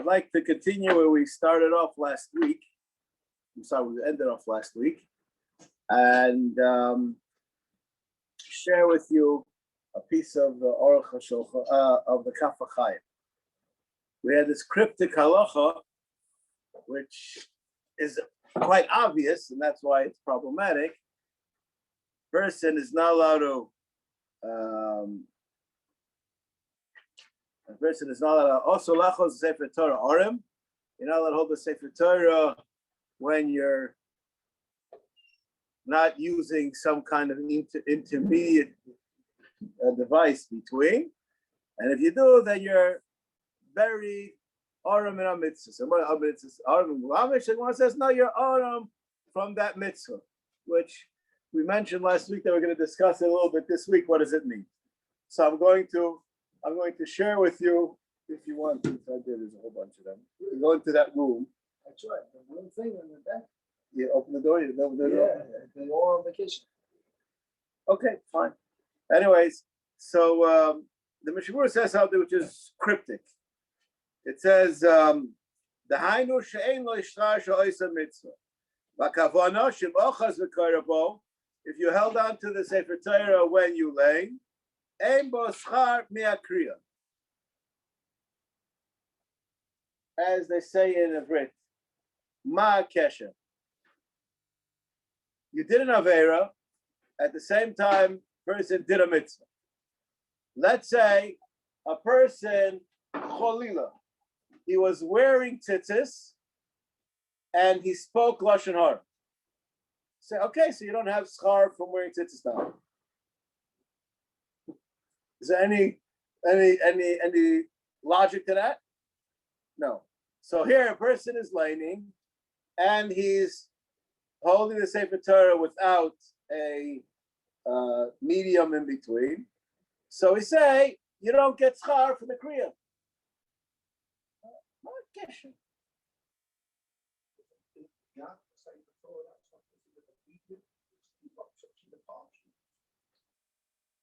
I'd like to continue where we started off last week. I'm sorry, we ended off last week, and share with you a piece of the Aruch HaShulchan of the Kaf HaChaim. We had this cryptic halacha, which is quite obvious, and that's why it's problematic. Person is not allowed to. A person is not allowed to also lachos Sefer Torah Orem. You're not allowed to hold the Sefer Torah when you're not using some kind of intermediate device between. And if you do, then you're very Orem in a mitzvah. Someone says, no, you're Orem from that mitzvah, which we mentioned last week that we're going to discuss it a little bit this week. What does it mean? So I'm going to share with you, if you want to. There's a whole bunch of them. You go into that room. That's right. The one thing on the back. You open the door. You open the door. They're all on vacation. Okay, fine. Anyways, so the Mishnah says something which is cryptic. It says, "The hainu she'ein lo yishtar she'oisa mitzvah, v'kavana she'mochas v'karabo." If you held on to the Sefer Torah when you lay, ein bo schar mi'akriya, as they say in Hebrew, ma kesher. You did an avera, at the same time, person did a mitzvah. Let's say a person, cholila, he was wearing tzitzis and he spoke lashon hara. Say, okay, so you don't have schar from wearing tzitzis now. Is there any logic to that? No. So here a person is laning and he's holding the Sefer Torah without a medium in between. So we say, you don't get schar for the kriya.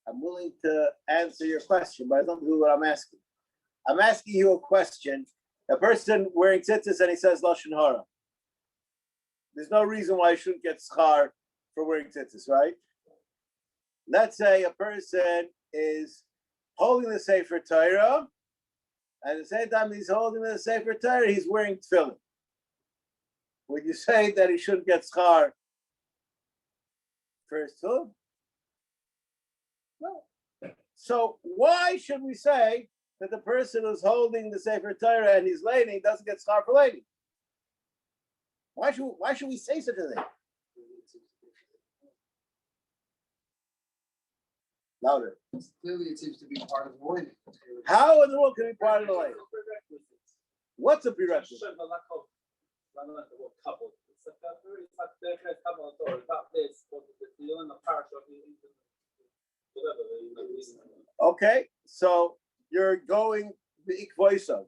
I'm willing to answer your question, but I don't know what I'm asking. I'm asking you a question. A person wearing tzitzis and he says lashon hara. There's no reason why he shouldn't get schar for wearing tzitzis, right? Let's say a person is holding the Sefer Torah, and at the same time he's holding the Sefer Torah, he's wearing tefillin. Would you say that he shouldn't get schar for his tefillin? No. So why should we say that the person who's holding the Sefer Torah and he's laning doesn't get schar for laning? Why should we say such a thing? Louder. Clearly, it seems to be part of the laning. How in the world can it be part of the laning? What's a prerequisite? Okay, so you're going the ikvoiso,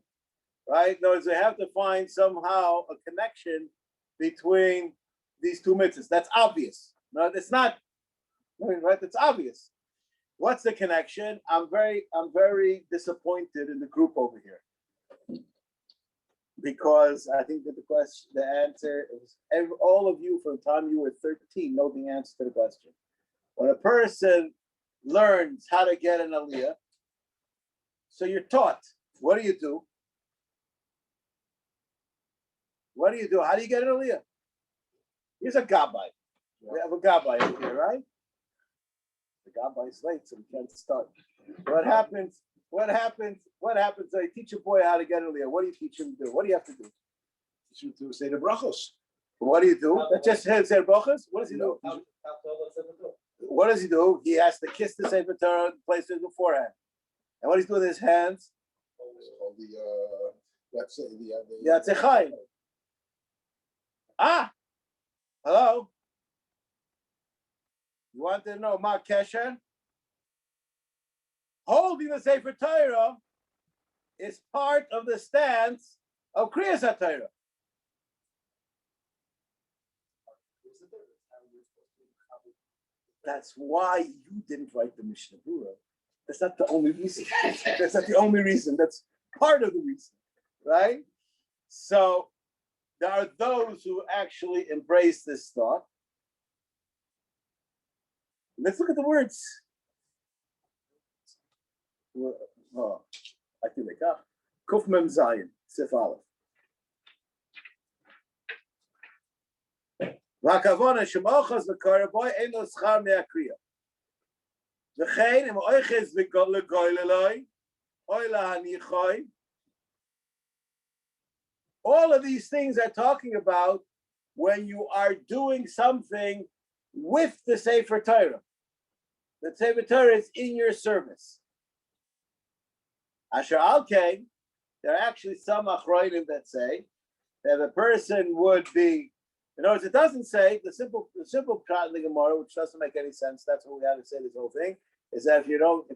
right? In other words, they have to find somehow a connection between these two mitzvahs. That's obvious. No, it's not. Right? It's obvious. What's the connection? I'm very disappointed in the group over here, because I think that the answer is all of you from the time you were 13 know the answer to the question. When a person learns how to get an aliyah, so you're taught. What do you do? What do you do? How do you get an aliyah? Here's a gabbai. We have a gabbai over here, right? The gabbai is late, so we can't start. What happens? So you teach a boy how to get an aliyah. What do you teach him to do? What do you have to do? Teach him to say the brachos. What do you do? Just say the brachos? What does he do? What does he do? He has to kiss the Sefer Torah places beforehand. And what he's doing with his hands? Yatzechayim. Hello? You want to know Ma Kesher? Holding the Sefer Torah is part of the stance of Kriyas HaTorah. That's why you didn't write the Mishnah Berurah. That's not the only reason. That's not the only reason. That's part of the reason, right? So there are those who actually embrace this thought. Let's look at the words. Oh, I think they got Kuf Mem Zayin, Sif Aleph. V'akavona shemochas v'karaboy ein lo schar me'akriya. V'chein im oiches v'goyleloi, oy lahanichoi. All of these things are talking about when you are doing something with the Sefer Torah. The Sefer Torah is in your service. Asher al-Kain, there are actually some achronim that say that a person would be, in other words, it doesn't say the simple prat in the Gemara, which doesn't make any sense. That's what we had to say this whole thing, is that if you don't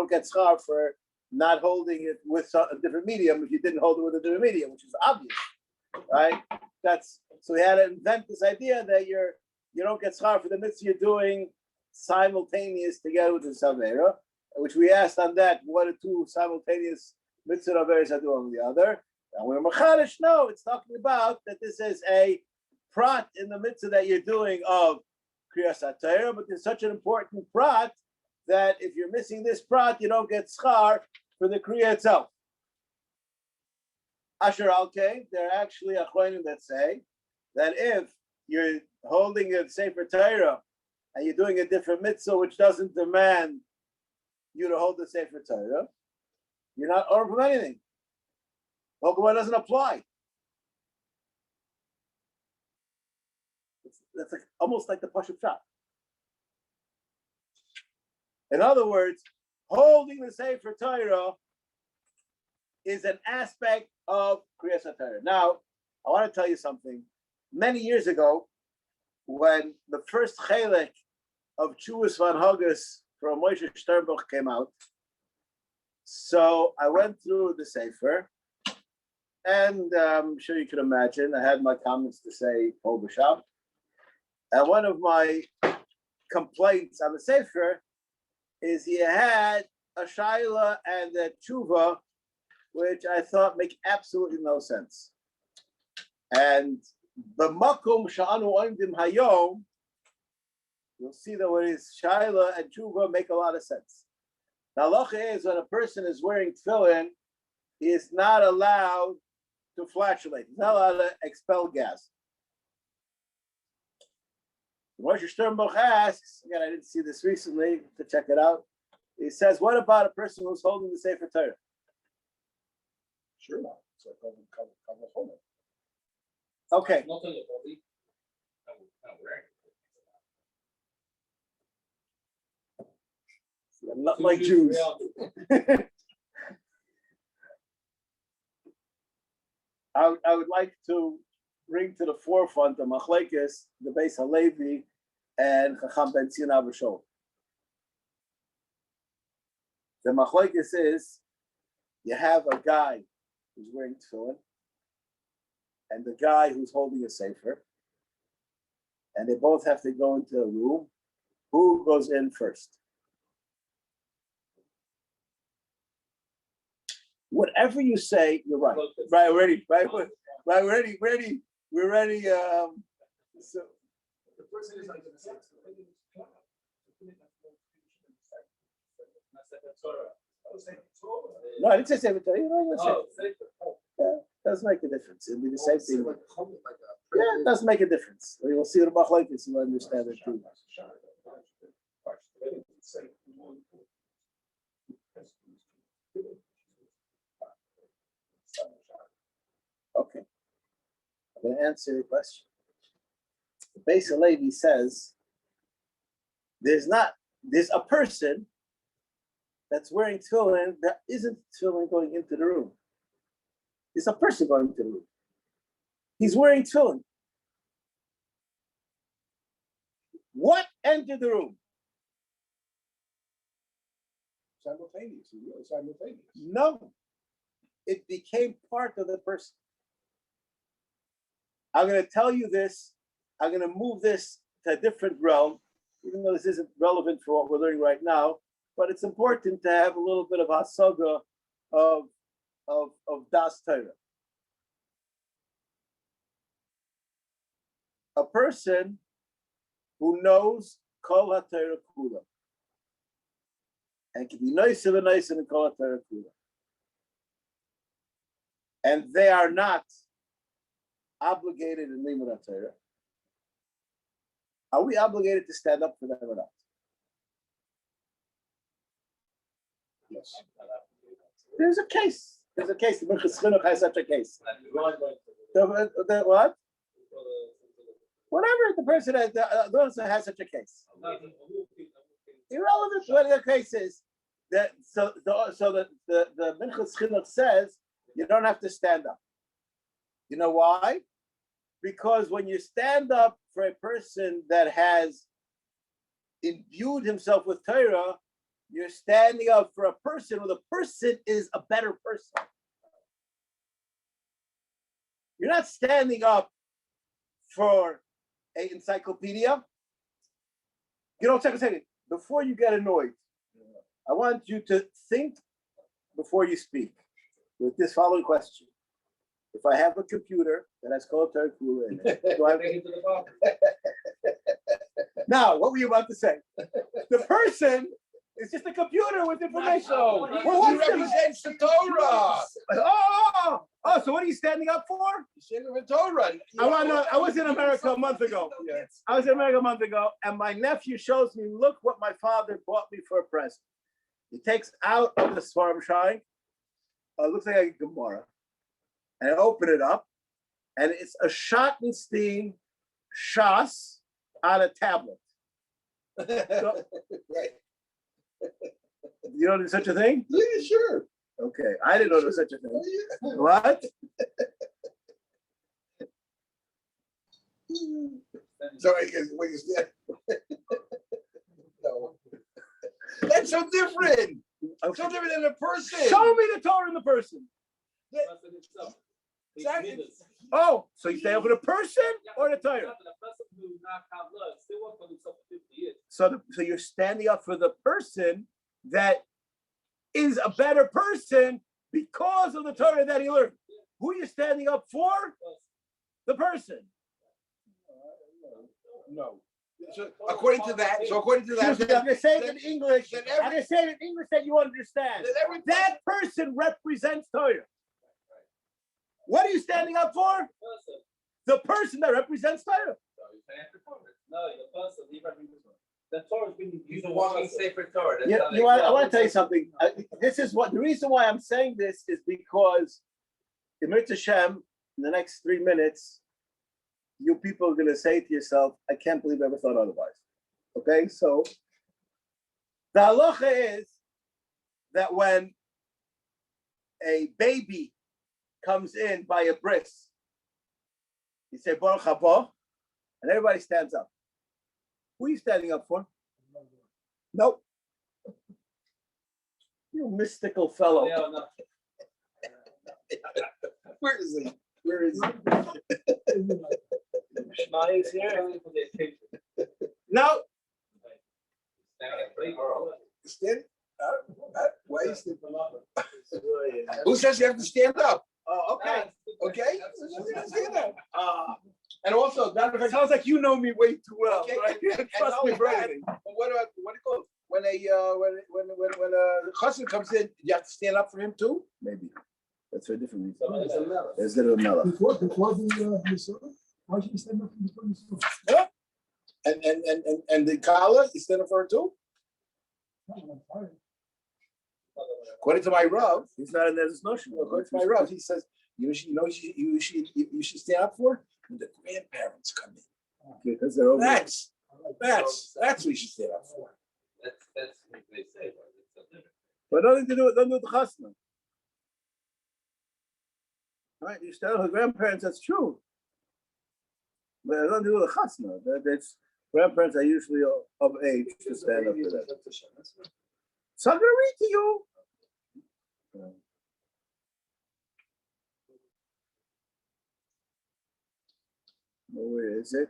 get schar for not holding it with a different medium if you didn't hold it with a different medium, which is obvious, right? So we had to invent this idea that you don't get schar for the mitzvah you're doing simultaneous together with the Savera, which we asked on that, what are two simultaneous mitzvah Averas are doing on the other? And we're machadish, no, it's talking about that this is a prat in the mitzvah that you're doing of Kriyas HaTorah, but there's such an important prat that if you're missing this prat, you don't get schar for the Kriya itself. Asher al-Kain, there are actually achronim that say that if you're holding a Sefer Torah and you're doing a different mitzvah which doesn't demand you to hold the Sefer Torah, you're not owed from anything. Hokabah doesn't apply. That's like almost like the Pashup Shot. In other words, holding the Sefer Torah is an aspect of Kriyas HaTorah. Now, I want to tell you something. Many years ago, when the first chelek of Chuvas Van Haggis from Moshe Sternbuch came out, so I went through the Sefer, and I'm sure you can imagine, I had my comments to say, Paul Bisham. And one of my complaints on the Sefer is he had a shaila and a tshuva, which I thought make absolutely no sense. And the makom sha'anu oimdim hayom, you'll see that when his shaila and tshuva make a lot of sense. The halacha is when a person is wearing tefillin, he is not allowed to flatulate. He's not allowed to expel gas. Moshe Sternbuch asks, again, I didn't see this recently to check it out. He says, what about a person who's holding the Sefer Torah? Sure not. So Okay. Not on the body. I'm wearing. Not like Jews. I would like to bring to the forefront the Machlekes, the Beis Halevi, and Chacham Ben Tzina B'Shol. The Machlekes is you have a guy who's wearing tefillin and the guy who's holding a sefer, and they both have to go into a room. Who goes in first? Whatever you say, you're right. Right, we're ready. Right, we're ready. We're ready. So The person is like, no, I didn't say sefer Torah. Yeah, doesn't make a difference. It'll be the same thing. Yeah, it doesn't make a difference. We will see the Machlekes. You will understand it too. Okay. I'm going to answer your question. The Beis Halevi says there's a person that's wearing tefillin that isn't tefillin going into the room. There's a person going into the room. He's wearing tefillin. What entered the room? simultaneous. Really simultaneous. No. It became part of the person. I'm going to tell you this. I'm going to move this to a different realm, even though this isn't relevant for what we're learning right now. But it's important to have a little bit of hasaga of of Das Torah. A person who knows Kol HaTorah Kula and can be nice and Kol HaTorah Kula, and they are not obligated in Limud HaTorah. Are we obligated to stand up for them or not? Yes. There's a case. There's a case. The Minchas Chinuch has such a case. The what? Whatever the person has, the person has such a case. Irrelevant what the case is. That so the Minchas Chinuch says you don't have to stand up. You know why? Because when you stand up for a person that has imbued himself with Torah, you're standing up for a person where the person is a better person. You're not standing up for an encyclopedia. You know, take a second. Before you get annoyed, I want you to think before you speak with this following question. If I have a computer that has Kol HaTorah Kula in it, do I have Now, what were you about to say? The person is just a computer with information. No, he represents the Torah. So what are you standing up for? He's standing for Torah. I was in America a month ago. Yeah. I was in America a month ago, and my nephew shows me, look what my father bought me for a present. He takes out of the Svarim Shine, it looks like a Gemara, and I open it up, and it's a Schottenstein Shas on a tablet. So, Right. you know there's such a thing? Yeah, sure. Okay, I didn't know there was such a thing. Oh, yeah. What? Sorry, what you said. No. That's so different. So different than a person. Show me the Torah in the person. Exactly. Oh, so you stay over the person or the Torah? So you're standing up for the person that is a better person because of the Torah that he learned. Who are you standing up for? The person. No. So according to that, I'm going to say it in English. then I'm going to say it in English that you understand. That person represents Torah. What are you standing up for? The person that represents Torah. No, the person, the Torah is being used to walk in sacred Torah. I want to tell you something. This is what the reason why I'm saying this is because Emir Hashem, in the next 3 minutes, you people are going to say to yourself, I can't believe I ever thought otherwise. Okay, so the halacha is that when a baby comes in by a bris, you say Baruch haba, and everybody stands up. Who are you standing up for? Nope. You mystical fellow. Yeah, no. where is he? Where is he? Shema is here. No. Stand why is it? Who says you have to stand up? Oh, okay. Okay? Stand up. And also, It sounds like you know me way too well. Okay, Right? and Trust not me, only for that, anything. but what do you call it? When a chassid comes in, you have to stand up for him too? Maybe. That's for a different reason. There's little mellow. Before the Yisrael, why should you stand up before Yisrael? And the kala, you stand up for her too? According to my Rav, He's not in this notion. according to my Rav, he says you should stand up for when the grandparents come in. Because they're over. That's what you should stand up for. That's what they say, but it's a different. But nothing to do with the chasna. Right? You stand up with grandparents, that's true. But it doesn't do with the chasna. That's grandparents are usually of age to stand up for that. So I'm going to read to you. Where is it?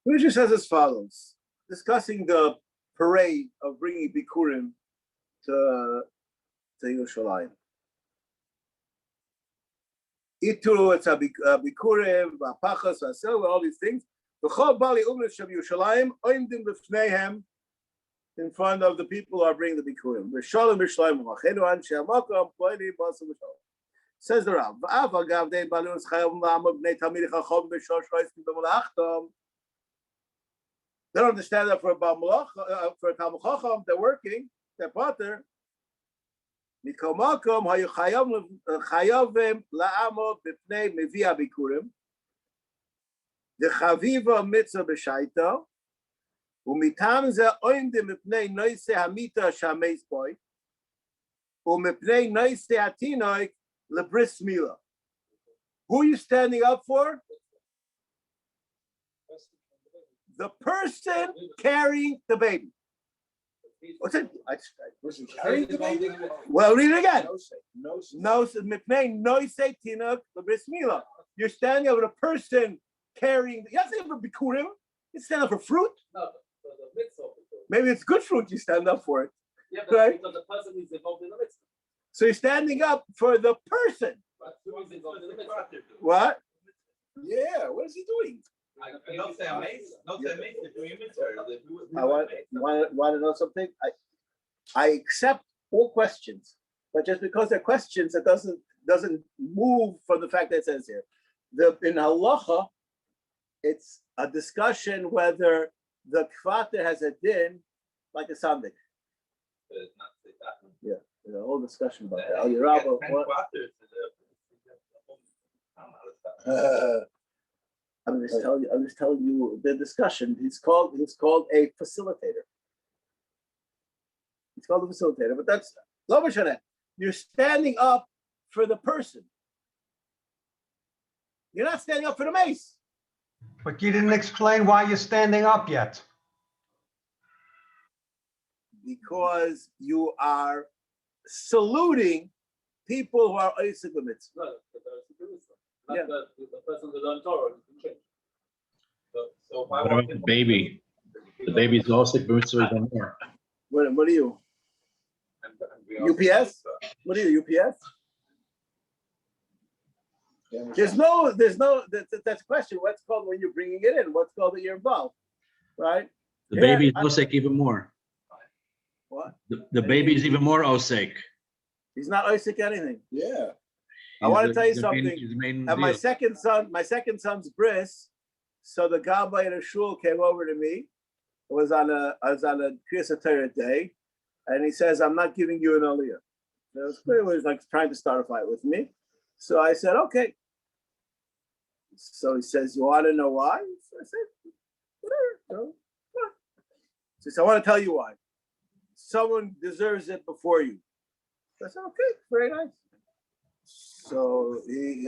It just says as follows, discussing the parade of bringing Bikurim to Yerushalayim. Ituru, it's a Bikurim, Pachas, all these things. V'chol bali umnes shem Yerushalayim oimdim b'fneihem, in front of the people who are bringing the Bikurim. V'shalom b'shlayim v'achenu anshe hamakom poili b'asam v'shalom. Says the Rav, v'av agav dein balus chayom la'amod b'nei talmidei chacham b'shosh roiskim b'malachtom. They don't understand that for a Talmud Chacham, they're working, they're potter. Mikol makom hayu chayavim la'amod b'pnei mevi'a Bikurim. Dechaviva mitzvah b'shaita. Umitam ze oimdim mipnei noise hamita shameis boy. Umipnei noise atinoik lebris mila. Who are you standing up for? The person carrying the baby. What's it? Person carrying the baby? Well, read it again. No. Mipnei noise tinok lebris mila. You're standing up with a person carrying. You're not standing up for bikurim. You stand up for fruit. No, for the mitzvah. Maybe it's good fruit. You stand up for it. Yeah, but Right. because the person is involved in the mitzvah. So you're standing up for the person. But who is involved in the mitzvah? What? Yeah, what is he doing? Don't say amazing. Don't say amazing. They're doing mitzvah. I want to know something. I accept all questions, but just because they're questions, it doesn't move from the fact that it says here. In halacha, it's a discussion whether the kvater has a din like a sandik. Yeah, there's a whole discussion about that. Al-Yerabah, I'm just telling you the discussion. He's called a facilitator. He's called a facilitator, but that's lo mishaneh. You're standing up for the person. You're not standing up for the mace. But you didn't explain why you're standing up yet. Because you are saluting people who are Isaac mitzvah. No, not Yeah. the person that learned Torah. So What about the baby? The baby's also mitzvah even more. What are you? UPS? What are you, UPS? There's no, that's a question. What's called when you're bringing it in? What's called that you're involved, right? The baby's osek even more. What? The baby's even more osek. He's not Isaac anything. Yeah. I want to tell you something. At my second son's bris, so the gabbai in the shul came over to me. I was on a Kriyas Torah day, and he says, "I'm not giving you an aliyah." It was clear he was like trying to start a fight with me. So I said, "Okay." So he says, "You want to know why?" So I said, "Whatever." So he said, "I want to tell you why. Someone deserves it before you." So I said, "Okay, very nice." So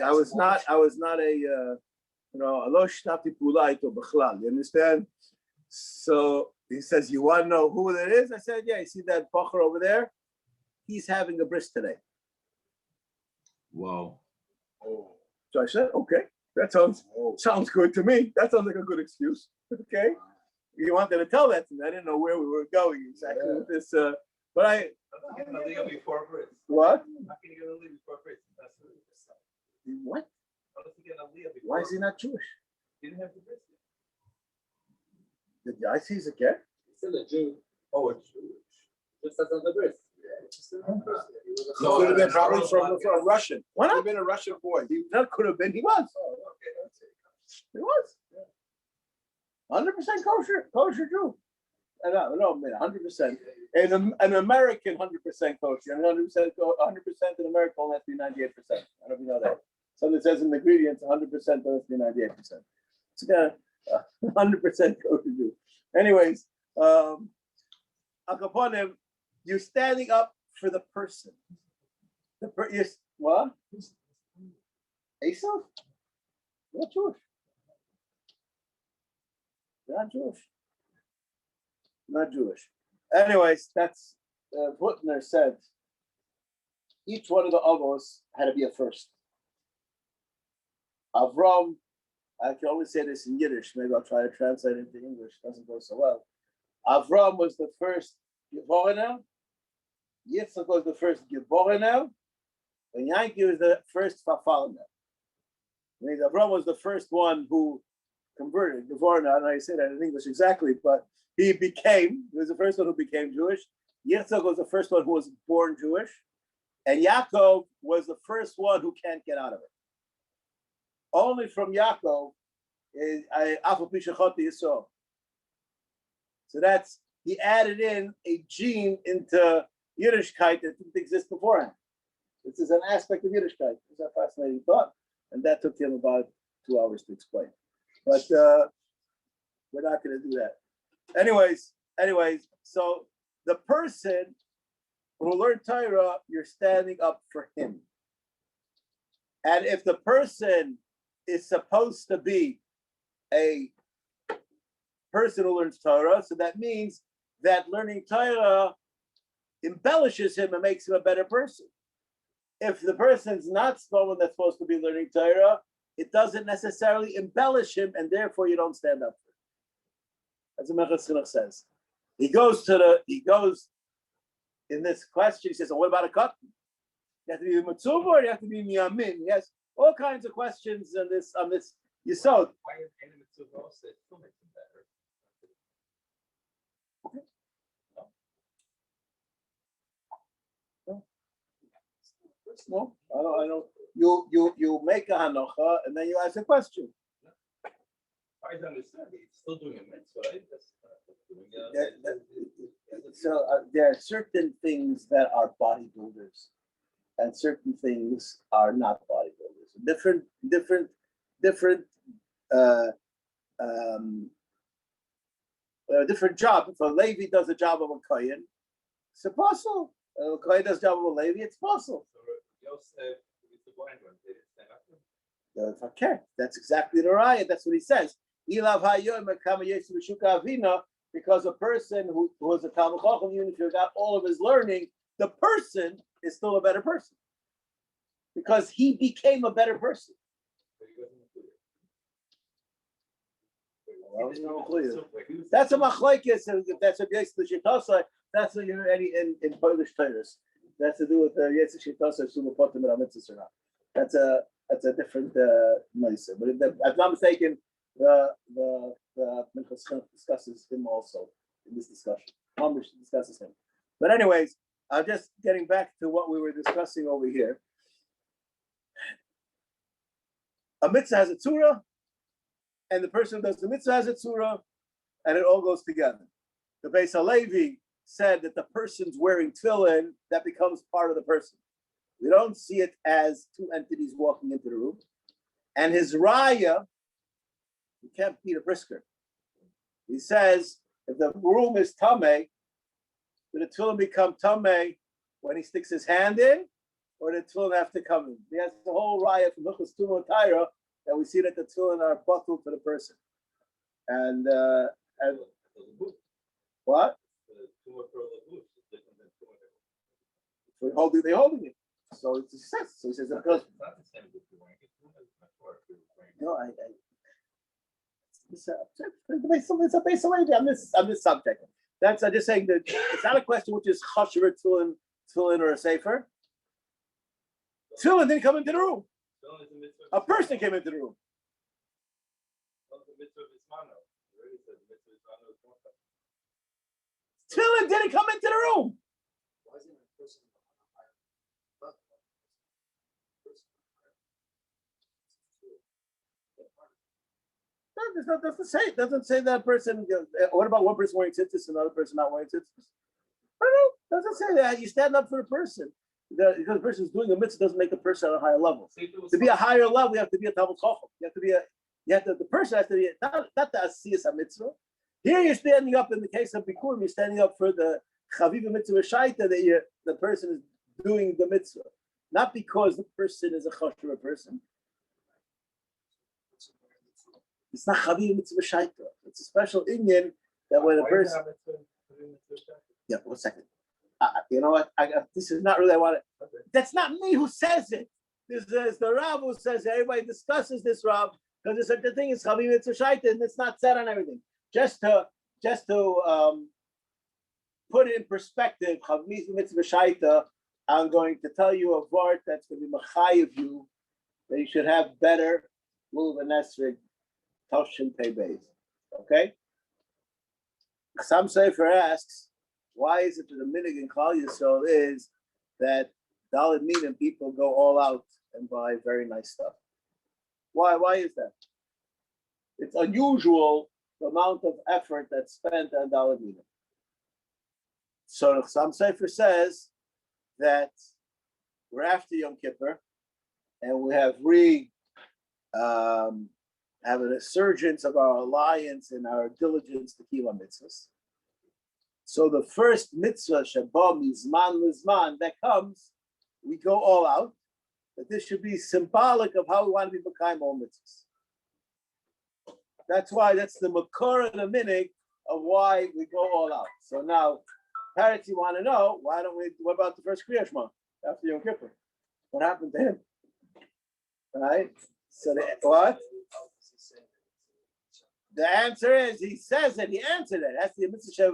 I was not a alo shnati pula ito b'chlal. You understand? So he says, "You want to know who that is?" I said, "Yeah. You see that bacher over there? He's having a bris today." Wow. So I said, "Okay, that sounds good to me. That sounds like a good excuse." Okay, you wanted to tell that to me. I didn't know where we were going exactly with this, but I. Before Bris. What? How can you get a leave before Bris? What? Why Why is he not Jewish? He didn't have the Bris. Did I see his again? He's still a Jew. Oh, a Jew. Just as on the Bris. He could have been probably from Russian. Why Could not? have been a Russian boy. He not could have been. He was. He was. 100% kosher Jew. No, 100%. An American 100% kosher, and 100% in America only has to be 98%. I don't know if you know that. Something says in the ingredients 100% has to be 98%. It's got 100% kosher Jew. Anyways, Akaponim, you're standing up for the person. What? Esau? Not Jewish. Not Jewish. Not Jewish. Anyways, that's Butner said each one of the avos had to be a first. Avram, I can only say this in Yiddish. Maybe I'll try to translate it into English. It doesn't go so well. Avram was the first Geborena. Yitzchak was the first Geborena. And Yankee was the first Fafalena. I mean, Avram was the first one who converted. Geborena, I don't know how you say that in English exactly, but he was the first one who became Jewish. Yitzchak was the first one who was born Jewish. And Yaakov was the first one who can't get out of it. Only from Yaakov is Afal Pishachot Yisrael. So that's, he added in a gene into Yiddishkeit that didn't exist beforehand. This is an aspect of Yiddishkeit. It's a fascinating thought. And that took him about 2 hours to explain. But we're not going to do that. Anyways, so the person who learned Torah, you're standing up for him. And if the person is supposed to be a person who learns Torah, so that means that learning Torah embellishes him and makes him a better person. If the person's not someone that's supposed to be learning Torah, it doesn't necessarily embellish him, and therefore you don't stand up for him. As the Mechas Chinuch says. He goes in this question, he says, well, what about a cotton? You have to be Matzuva or you have to be Miyamin? He has all kinds of questions on this Yisod. Why is any mitzvah also still makes him better? No, I don't. You make a hanocha and then you ask a question. I understand. He's still doing a mitzvah, right? So there are certain things that are bodybuilders, and certain things are not bodybuilders. Different job. If a Levi does a job of a Kohen, it's possible. If a Kohen does a job of a Levi, it's possible. Okay, that's exactly the riot. That's what he says. Because a person who was a Talmud Chacham, even if you got all of his learning, the person is still a better person because he became a better person. That's a machlekes. If that's a Yetz Shitasa, that's what you're in Polish Torahs. That's to do with the Yetz Shitasa Sumapotim and Amitzis or not. That's a different noise. But if I'm not mistaken, the Minchas Chinuch discusses him also in this discussion. Mamish discusses him. But anyways, just getting back to what we were discussing over here. A mitzvah has a tzura, and the person who does the mitzvah has a tzura, and it all goes together. The Beis HaLevi said that the person's wearing tefillin, that becomes part of the person. We don't see it as two entities walking into the room. And his raya, you can't beat a brisker. He says, if the room is tameh, do the tefillin become tameh when he sticks his hand in, or the tefillin have to come in? He has the whole raya from Hilchos Tumah Taira that we see that the tefillin are buckled for the person. And what? They're holding it. So it's a success. So he says, because no, it's a base on this subject. I'm just saying that it's not a question which is chashuv tefillin or a sefer. Tefillin didn't come into the room. A person came into the room. Tefillin didn't come into the room. No, it doesn't say that person. What about one person wearing tzitzis and another person not wearing tzitzis? I don't know. It doesn't say that. You stand up for the person. Because the person is doing a mitzvah doesn't make a person at a higher level. To be a higher level, you have to be a Talmud Chacham. The person has to be not the asiyas mitzvah. Here you're standing up in the case of Bikurim, you're standing up for the chaviva mitzvah shaita that the person is doing the mitzvah, not because the person is a chashuv person. It's not chaviva mitzvah shaita. It's a special inyan that when a person. Yeah, 1 second. You know what? This is not really. I want it. That's not me who says it. This is the Rav who says it. Everybody discusses this, Rav, because there's such a thing as chaviva mitzvah shaita, and it's not said on everything. Just to just to put it in perspective, Chavmis Mitzvah Shaita, I'm going to tell you a word that's going to be Machayev you, that you should have better Lulav and Esrig Toshin Pei Beis. Okay? Some Sefer asks, why is it that the minig in Klal Yisrael is that Dalit Minim people go all out and buy very nice stuff? Why is that? It's unusual the amount of effort that's spent on Dalit Minim. So the Chassam Sefer says that we're after Yom Kippur, and we have have an resurgence of our alliance and our diligence to Kila mitzvahs. So the first mitzvah, Shabbat Mizman Lizman, that comes, we go all out. That this should be symbolic of how we want to be Mekayim all mitzvahs. That's why that's the makor and the minig of why we go all out. So now, parents, you want to know, what about the first Kriya Shema after Yom Kippur? What happened to him? Right? So what? The answer is, he says that he answered it. That's the mitzvah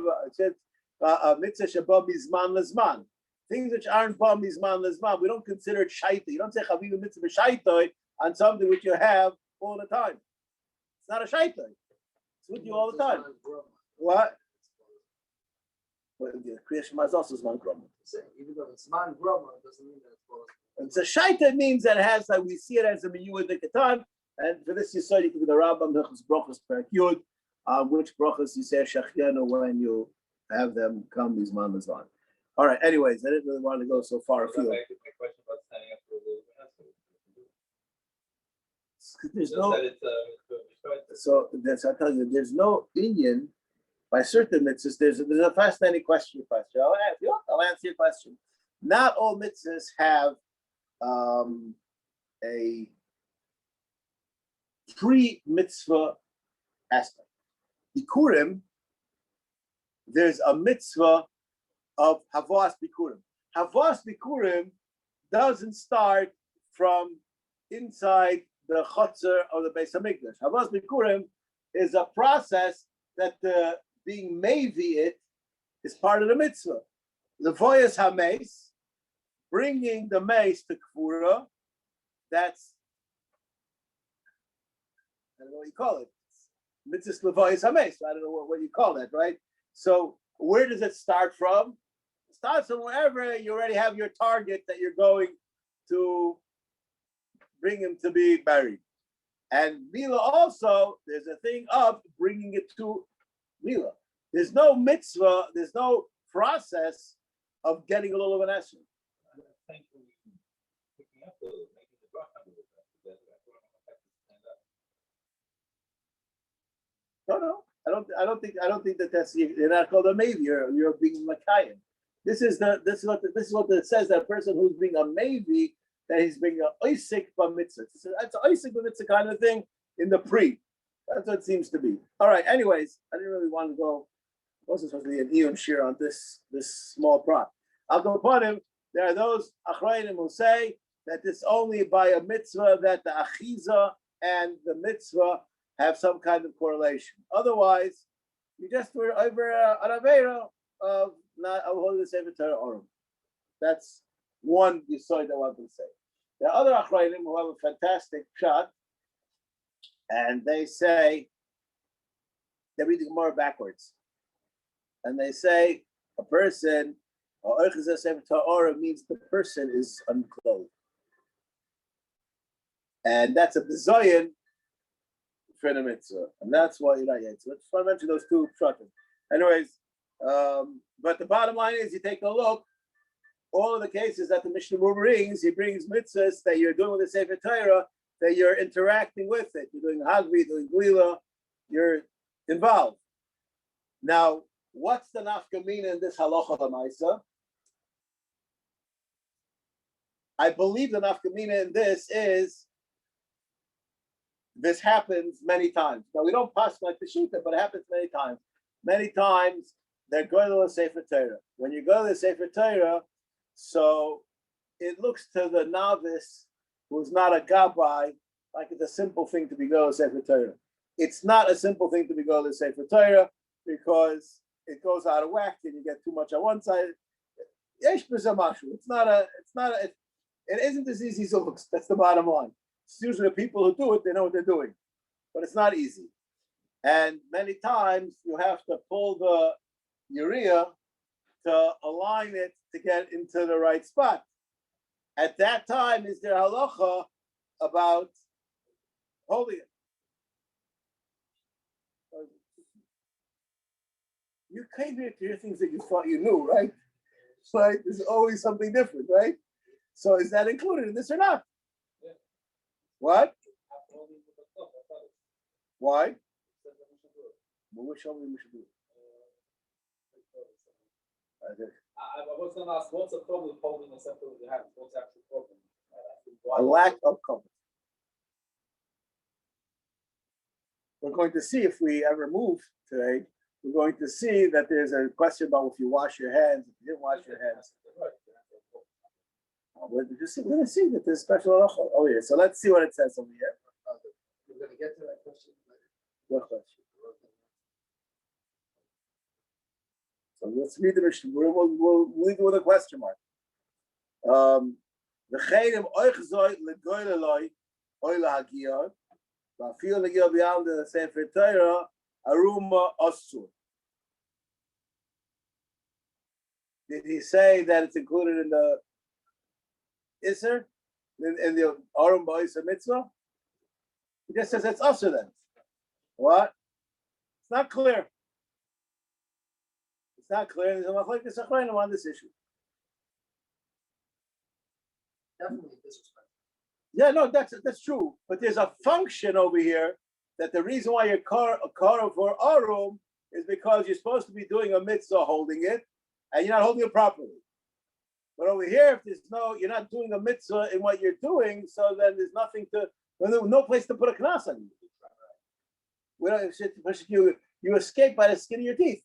shabbat mizman lezman. Things which aren't ba mizman lezman, we don't consider it shaita. You don't say chaviv mitzvah shaita on something which you have all the time. It's not a shaita. It's with you all the time. What? Kriya Shema is also zman groma. Even though it's man groma, it doesn't mean that it's It's a shaita means that it has, like we see it as a miyuah dikatan. And for this, you saw you can do the Rambam Hilchos Brachos Perek Yud, which brachos you say Shachianu when you have them come these mandas on. All right. Anyways, I didn't really want to go so far afield. There's no. So that's I tell you, there's no Indian by certain mitzvahs. There's a fascinating question. I'll answer your question. Not all mitzvahs have a pre-mitzvah aspect. Bikurim, there's a mitzvah of Havas Bikurim. Havas Bikurim doesn't start from inside the Chotzer of the Beis Hamikdash. Havas Bikurim is a process that being Mevi it is part of the mitzvah. The Voyas HaMeis, bringing the mace to Kfura, that's I don't know what you call it. Mitzvah Levoyas HaMeis. I don't know what you call that, right? So where does it start from? It starts from wherever you already have your target that you're going to bring him to be buried. And Mila also, there's a thing of bringing it to Mila. There's no mitzvah, there's no process of getting a little of an essence. No, I don't think that's you're not called a maybe. You're being Makayim. This is what it says, that a person who's being a maybe, that he's being a oisik b'mitzvah. That's an oisik b'mitzvah kind of thing in the pre. That's what it seems to be. All right. Anyways, I didn't really want to go. It wasn't supposed to be an Eon shir on this small prop. I'll go upon him. There are those achrayim who say that it's only by a mitzvah that the achiza and the mitzvah have some kind of correlation. Otherwise, you just were over an avera of not holding the Sefer Torah Orim. That's one yisoid I want to say. There are other achrayim who have a fantastic shot, and they say they're reading more backwards, and they say a person or Sefer Torah means the person is unclothed, and that's a bizoyin for the mitzvah, and that's why you're not yet. So let's mention those two pshatim. Anyways, but the bottom line is, you take a look. All of the cases that the Mishnah brings, he brings mitzvahs that you're doing with the Sefer Torah, that you're interacting with it. You're doing Hagri, doing Glila, you're involved. Now, what's the nafkamina in this halacha l'maisa? I believe the nafkamina in this is, this happens many times. Now, we don't pass like the shita, but it happens many times. Many times, they're going to the Sefer Torah. When you go to the Sefer Torah, so it looks to the novice who's not a gabbai like it's a simple thing to be go to Sefer Torah. It's not a simple thing to be go to Sefer Torah. because it goes out of whack and you get too much on one side. It's not it isn't as easy as it looks. That's the bottom line. It's usually the people who do it, they know what they're doing, but it's not easy. And many times you have to pull the urea to align it to get into the right spot. At that time, is there halacha about holding it? You came here to hear things that you thought you knew, right? Right? There's always something different, right? So is that included in this or not? Yeah. What? Why? Well, which one we should do? I was going to ask, what's the problem with holding a separate with your hands? What's the actual problem? A lack of cover. We're going to see if we ever move today. We're going to see that there's a question about if you wash your hands, if you didn't wash your hands. We're going to see that there's special halacha. Oh yeah, so let's see what it says over here. We're going to get to that question later. What question? So let's read the Mishnah. We'll leave it with a question mark. V'cheinim oichzoi legoy leloi oy lahagiyah v'afil legiyah b'yam de sefer Torah aruma osur. Did he say that it's included in the Isser, in the Arum Ba'isa Mitzvah? He just says it's usher then. What? It's not clear. It's not clear. There's a machlokes achronim on this issue. Definitely disrespect. Yeah, no, that's true. But there's a function over here that the reason why you're kara for Arum is because you're supposed to be doing a mitzvah holding it, and you're not holding it properly. But over here, if there's you're not doing a mitzvah in what you're doing, so then there's nothing no place to put a knas on you. We don't you escape by the skin of your teeth.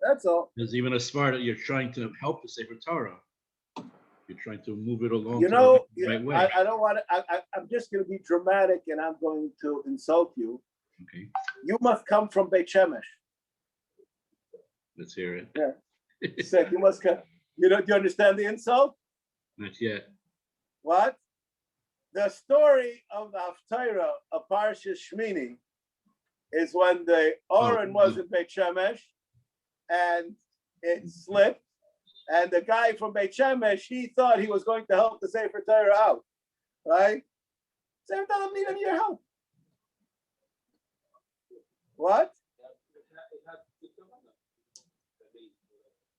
That's all. There's even a smart, you're trying to help the Sefer Torah. You're trying to move it along You to know, the right way. I don't want to. I'm just going to be dramatic, and I'm going to insult you. Okay, You must come from Beit Shemesh. let's hear it. Yeah. Said you must come. Do you understand the insult? Not yet. What? The story of the Haftarah of Parashas Shmini is when the Oren was in Beit Shemesh and it slipped, and the guy from Beit Shemesh, he thought he was going to help the Sefer Torah out, right? Sefer Torah doesn't need any of your help. What?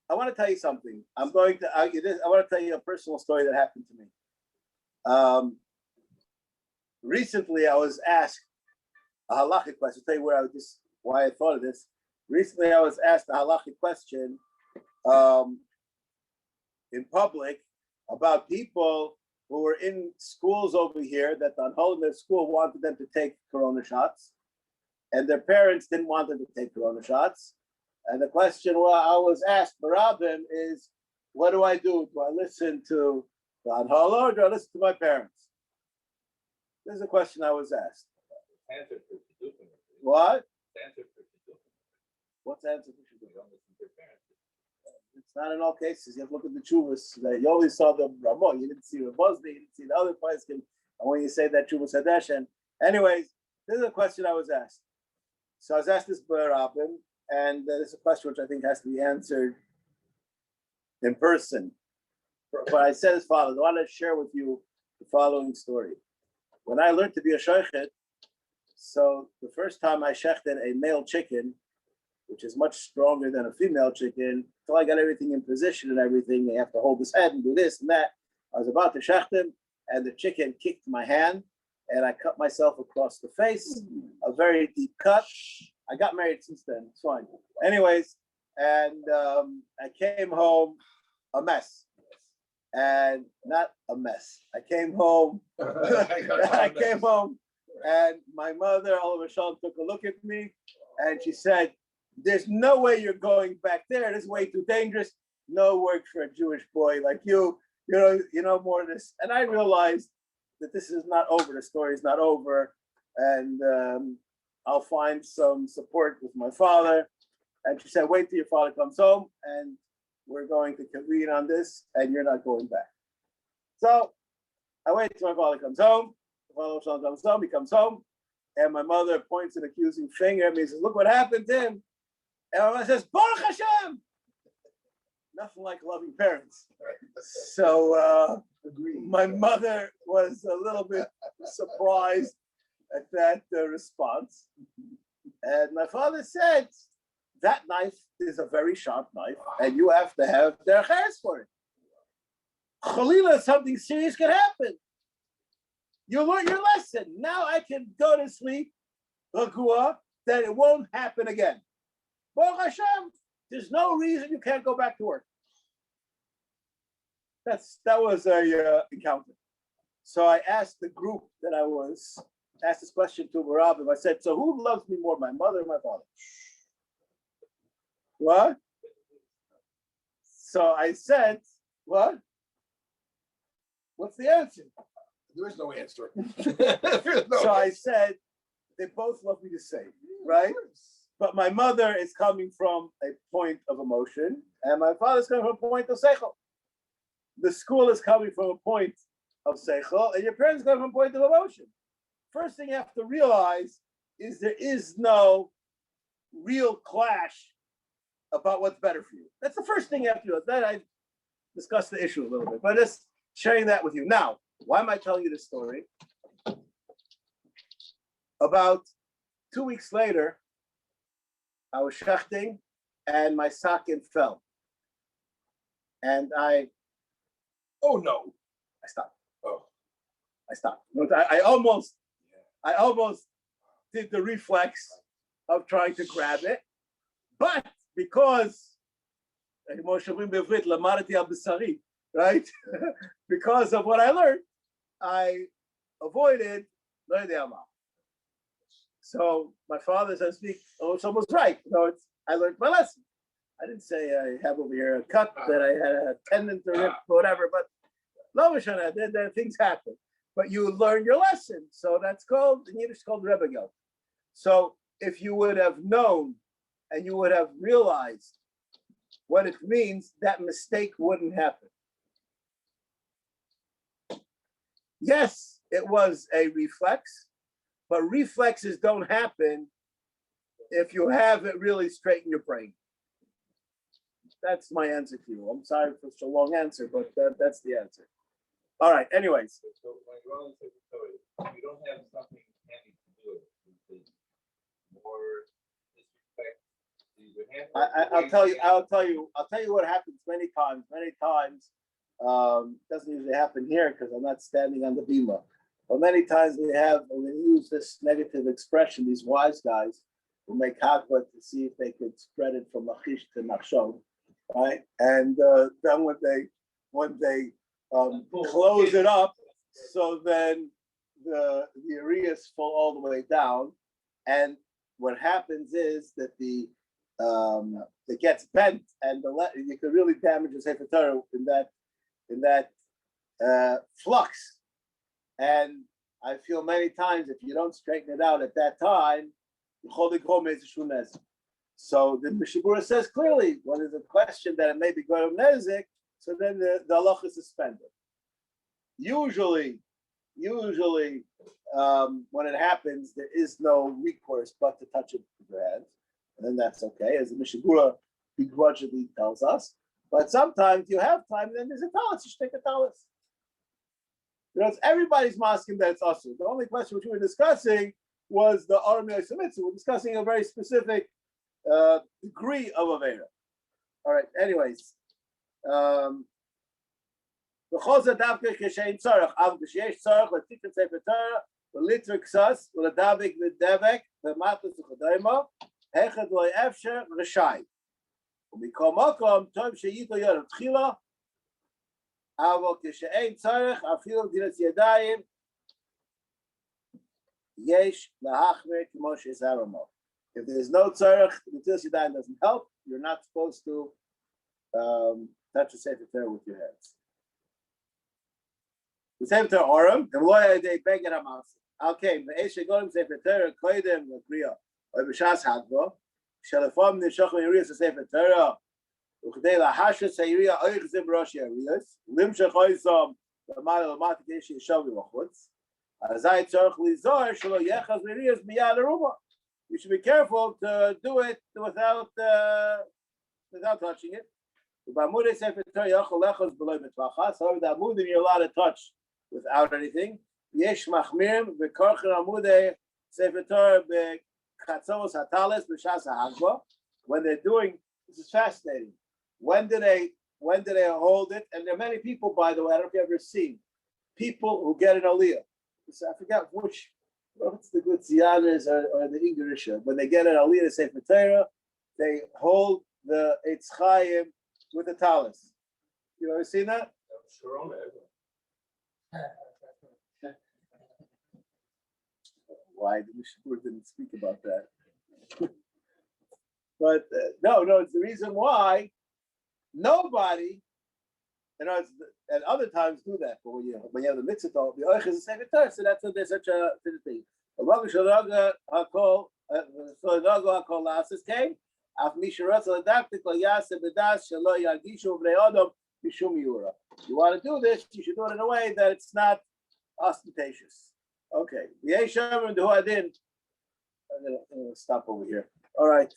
I want to tell you something. I'm going to argue this. I want to tell you a personal story that happened to me. Recently, I was asked a halachic question. I'll tell you why I thought of this. Recently, I was asked a halachic question in public about people who were in schools over here that the Holiness School wanted them to take corona shots, and their parents didn't want them to take corona shots. And the question I was asked, Barabim, is what do I do? Do I listen to the Anhala or do I listen to my parents? This is a question I was asked. What? What's the answer? It's not in all cases. You have to look at the chuvas. You only saw the Ramon. You didn't see the Bosni. You didn't see the other place. And when you say that chuvas Hadesh. And anyways, this is a question I was asked. So I was asked this Barabim. And this is a question which I think has to be answered in person. But I said as follows. I want to share with you the following story. When I learned to be a shochet, so the first time I shechted a male chicken, which is much stronger than a female chicken, until I got everything in position and everything, you have to hold his head and do this and that. I was about to shecht him, and the chicken kicked my hand, and I cut myself across the face, a very deep cut. I got married since then. It's fine. Anyways, and I came home a mess, and not a mess. I came home. I came home, and my mother, all of a sudden, took a look at me, and she said, "There's no way you're going back there. This is way too dangerous. No work for a Jewish boy like you. You know more of this." And I realized that this is not over. The story is not over, and I'll find some support with my father, And she said, wait till your father comes home and we're going to convene on this and you're not going back. So I wait till my father comes home. My father comes home, he comes home, and my mother points an accusing finger at me and says, look what happened to him. And my mother says, Baruch Hashem. Nothing like loving parents. So my mother was a little bit surprised at that response. And my father said, that knife is a very sharp knife, and you have to have derech eretz for it. Chalila, something serious could happen. You learn your lesson. Now I can go to sleep, Ragua, that it won't happen again. Baruch Hashem, there's no reason you can't go back to work. That was a encounter. So I asked the group that I was, asked this question to Barabim. I said, so who loves me more, my mother or my father? What? So I said, what? What's the answer? There is no answer. So I said, they both love me the same, right? But my mother is coming from a point of emotion, and my father's coming from a point of seichel. The school is coming from a point of seichel, and your parents come from a point of emotion. First thing you have to realize is there is no real clash about what's better for you. That's the first thing you have to do. Then I discussed the issue a little bit, but just sharing that with you. Now, why am I telling you this story? About 2 weeks later, I was shechting and my sockin fell. And I stopped. I stopped. I almost did the reflex of trying to grab it, but because right? Because of what I learned, I avoided. So my father says, someone's right. I learned my lesson. I didn't say I have over here a cut that I had a tendon to rip, whatever, but then things happen. But you learn your lesson. So that's called, in Yiddish, called Rebbe. So if you would have known and you would have realized what it means, that mistake wouldn't happen. Yes, it was a reflex, but reflexes don't happen if you haven't really straightened your brain. That's my answer to you. I'm sorry for such a long answer, but that's the answer. All right, anyways. So when you're on the secretary, you don't have something handy to do it. It's more disrespect. I'll tell you what happens many times. Doesn't usually happen here because I'm not standing on the bima. But many times we use this negative expression, these wise guys who make hakba to see if they could spread it from lachish to nachshon, right? And then when they close it up, so then the areas fall all the way down, and what happens is that it gets bent, and you could really damage the Sefer Torah in that flux. And I feel many times if you don't straighten it out at that time, so the Mishabura says clearly when there's a question that it may be Goyim Nezik, so then the halacha is suspended. Usually, when it happens, there is no recourse but to touch it with your hands, and then that's okay, as the Mishabura begrudgingly tells us. But sometimes you have time, and then there's a talis, you should take a talis. It's everybody's masking that it's also. The only question which we were discussing was the Aram Yosemitsu. We're discussing a very specific degree of Avera. All right, anyways. B'chol davke k'shein tzarech, av b'sheyesh tzarech l'tikun sefer Torah, l'litr ksas, l'davik v'devek, v'matus v'chadayma, hechad lo efsher r'shai. U'mikom makom, tov sheyito yorem tchila, avo k'shein tzarech, afil dinas yadayim, yesh lahachmer k'mo she'zaramo. If there's no tzarech, the dinas yadayim doesn't help, you're not supposed to touch the sefer Torah with your hands. The sefer Torah oram, and loya they beg it amas. Okay, the eshe golim sefer Torah koydem l'kriya or b'shas hadbo Shalafam nishachim yiriyas sefer Torah. Uchdei lahashas hayiriyah oichzim rosh yiriyas. Lim shechoisam l'mal l'mat kesh yishav v'chutz. Azay tzarich lizor shelo yechaz yiriyas miyad aruma. You should be careful to do it without touching it. However, the amudim you're allowed to touch without anything. Yesh machmirim v'korchen amudei sefer Torah b'katzos hatalis b'shas ha'hagba. When they're doing, this is fascinating. When do they hold it? And there are many people, by the way, I don't know if you've ever seen people who get an aliyah. I forgot what's the good ziyadas or the English. When they get an aliyah to sefer Torah, they hold the Eitz Chaim with the talis. You ever seen that? Why the Mishnah didn't speak about that? But no, it's the reason why nobody, and other times do that. But when you have the mitzvah, the oich is the same Torah, so that's there's such a thing. Came. You want to do this, you should do it in a way that it's not ostentatious. Okay. I'm going to stop over here. All right.